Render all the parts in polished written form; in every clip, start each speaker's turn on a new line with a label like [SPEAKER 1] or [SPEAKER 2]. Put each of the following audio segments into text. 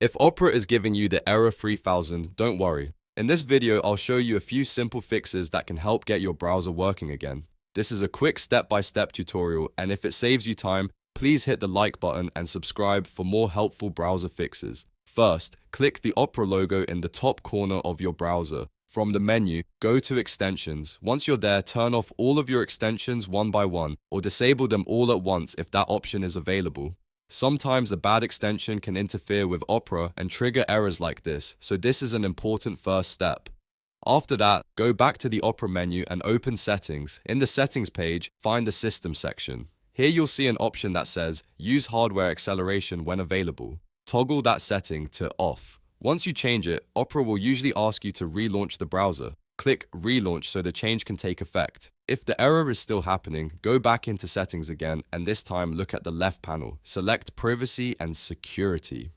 [SPEAKER 1] If Opera is giving you the error 3000, don't worry. In this video, I'll show you a few simple fixes that can help get your browser working again. This is a quick step-by-step tutorial, and if it saves you time, please hit the like button and subscribe for more helpful browser fixes. First, click the Opera logo in the top corner of your browser. From the menu, go to Extensions. Once you're there, turn off all of your extensions one by one, or disable them all at once if that option is available. Sometimes a bad extension can interfere with Opera and trigger errors like this, so this is an important first step. After that, go back to the Opera menu and open Settings. In the Settings page, find the System section. Here you'll see an option that says Use Hardware Acceleration when available. Toggle that setting to Off. Once you change it, Opera will usually ask you to relaunch the browser. Click Relaunch so the change can take effect. If the error is still happening, go back into Settings again and this time look at the left panel. Select Privacy and Security.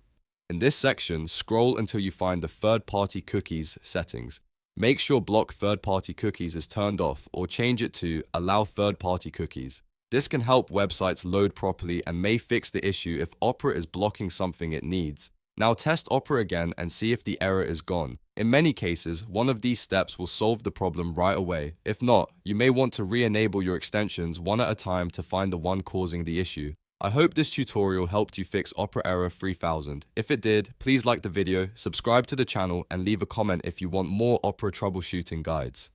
[SPEAKER 1] In this section, scroll until you find the third-party cookies settings. Make sure Block Third-Party Cookies is turned off or change it to Allow Third-Party Cookies. This can help websites load properly and may fix the issue if Opera is blocking something it needs. Now test Opera again and see if the error is gone. In many cases, one of these steps will solve the problem right away. If not, you may want to re-enable your extensions one at a time to find the one causing the issue. I hope this tutorial helped you fix Opera error 3000. If it did, please like the video, subscribe to the channel, and leave a comment if you want more Opera troubleshooting guides.